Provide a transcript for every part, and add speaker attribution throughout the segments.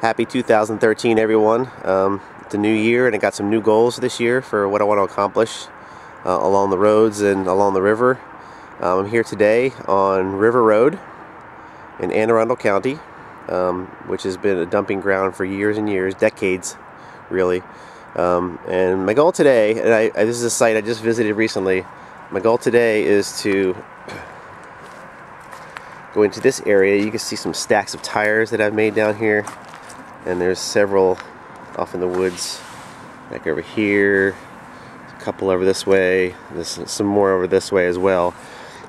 Speaker 1: Happy 2013, everyone. It's a new year, and I got some new goals this year for what I want to accomplish along the roads and along the river. I'm here today on River Road in Anne Arundel County, which has been a dumping ground for years and years, decades, really. And my goal today, and this is a site I just visited recently, my goal today is to go into this area. You can see some stacks of tires that I've made down here, and there's several off in the woods, like over here, a couple over this way, there's some more over this way as well.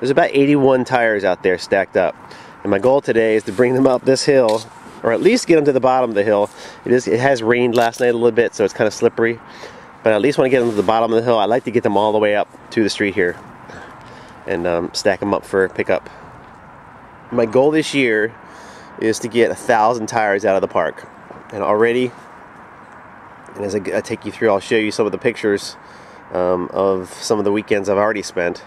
Speaker 1: There's about 81 tires out there stacked up, and my goal today is to bring them up this hill, or at least get them to the bottom of the hill. It has rained last night a little bit, so it's kind of slippery, but I at least want to get them to the bottom of the hill. I'd like to get them all the way up to the street here and stack them up for pickup. My goal this year is to get 1,000 tires out of the park, and already, and as I take you through, I'll show you some of the pictures of some of the weekends I've already spent.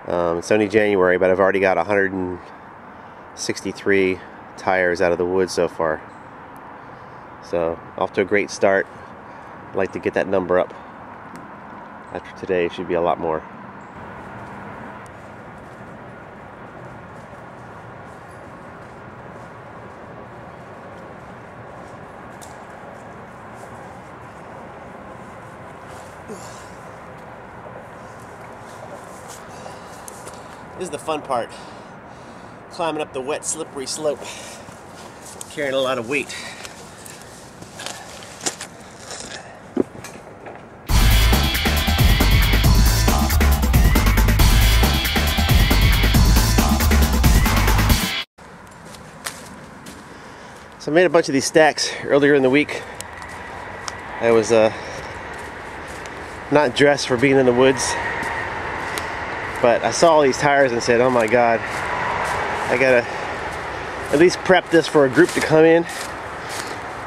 Speaker 1: It's only January, but I've already got 163 tires out of the woods so far, so off to a great start. I'd like to get that number up. After today, it should be a lot more. This is the fun part, climbing up the wet, slippery slope, carrying a lot of weight. So I made a bunch of these stacks earlier in the week. I was not dressed for being in the woods, but I saw all these tires and said, oh my god, I gotta at least prep this for a group to come in.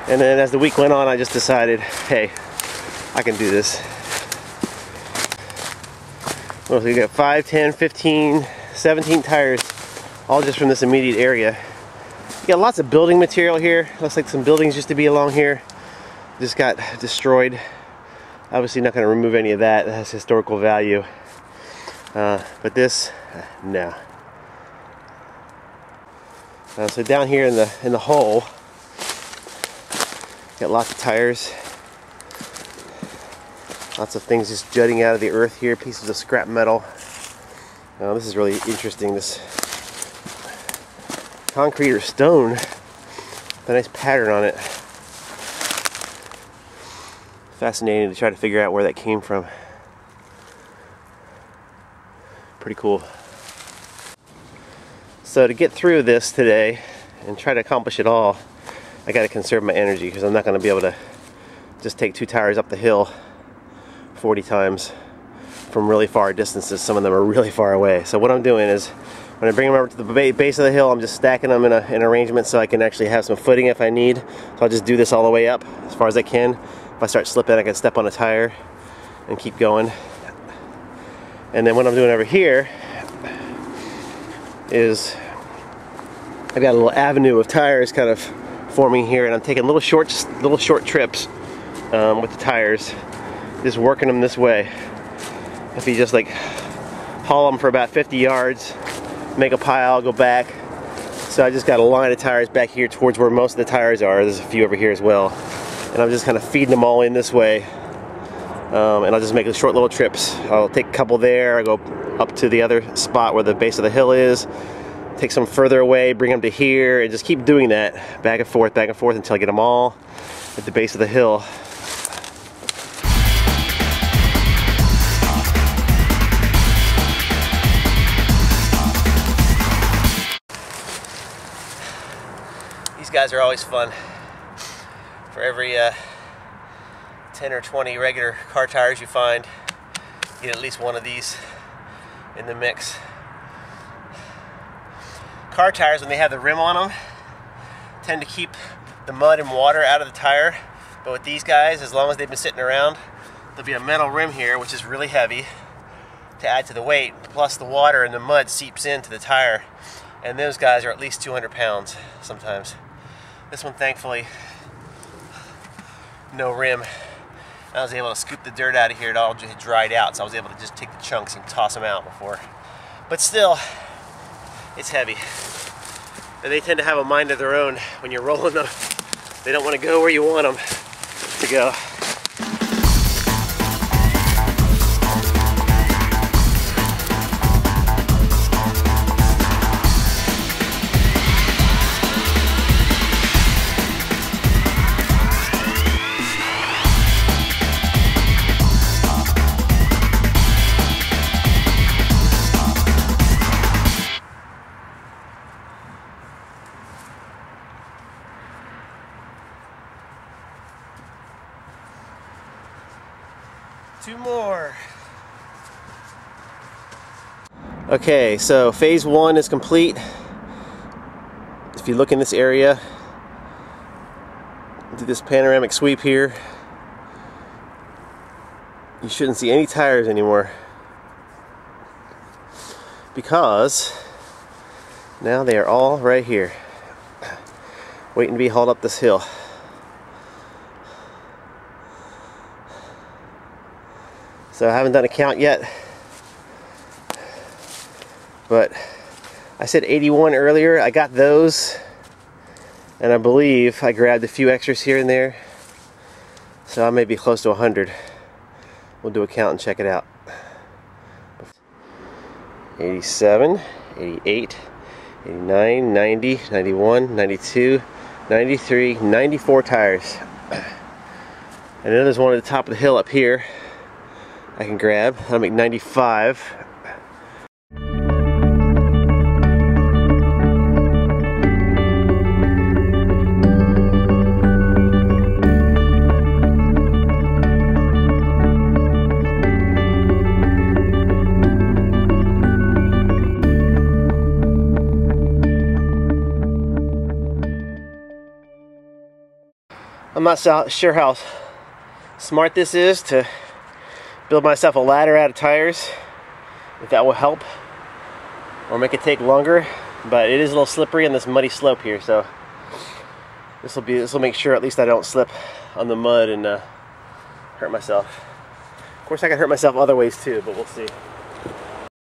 Speaker 1: And then as the week went on, I just decided, hey, I can do this. Well, so we got 5, 10, 15, 17 tires, all just from this immediate area. You got lots of building material here. Looks like some buildings used to be along here, just got destroyed. Obviously not going to remove any of that. That has historical value. But this, no. So down here in the hole, got lots of tires, lots of things just jutting out of the earth here, pieces of scrap metal. This is really interesting. This concrete or stone, with a nice pattern on it. Fascinating to try to figure out where that came from. Pretty cool. So to get through this today and try to accomplish it all, I got to conserve my energy, because I'm not going to be able to just take 2 tires up the hill 40 times from really far distances. Some of them are really far away. So what I'm doing is, when I bring them over to the base of the hill, I'm just stacking them in an arrangement so I can actually have some footing if I need. So I'll just do this all the way up as far as I can. If I start slipping, I can step on a tire and keep going. And then what I'm doing over here is I've got a little avenue of tires kind of forming here, and I'm taking little short trips with the tires, just working them this way. If you just like haul them for about 50 yards, make a pile, go back. So I just got a line of tires back here towards where most of the tires are. There's a few over here as well, and I'm just kind of feeding them all in this way. And I'll just make short little trips. I'll take a couple there, I go up to the other spot where the base of the hill is, take some further away, bring them to here, and just keep doing that back and forth until I get them all at the base of the hill. These guys are always fun. For every 10 or 20 regular car tires you find, you get at least one of these in the mix. Car tires, when they have the rim on them, tend to keep the mud and water out of the tire, but with these guys, as long as they've been sitting around, there'll be a metal rim here which is really heavy to add to the weight, plus the water and the mud seeps into the tire, and those guys are at least 200 pounds sometimes. This one, thankfully, no rim. I was able to scoop the dirt out of here. It all just dried out, so I was able to just take the chunks and toss them out before. But still, it's heavy. And they tend to have a mind of their own when you're rolling them. They don't want to go where you want them to go. Two more. Okay, so phase one is complete. If you look in this area, do this panoramic sweep here, you shouldn't see any tires anymore, because now they are all right here, waiting to be hauled up this hill. So I haven't done a count yet, but I said 81 earlier. I got those, and I believe I grabbed a few extras here and there, so I may be close to 100. We'll do a count and check it out. 87, 88, 89, 90, 91, 92, 93, 94 tires. And then there's one at the top of the hill up here I can grab. That'll make 95. I'm not sure how smart this is to build myself a ladder out of tires, if that will help or make it take longer, but it is a little slippery on this muddy slope here, so this will make sure at least I don't slip on the mud and hurt myself. Of course I can hurt myself other ways too, but we'll see.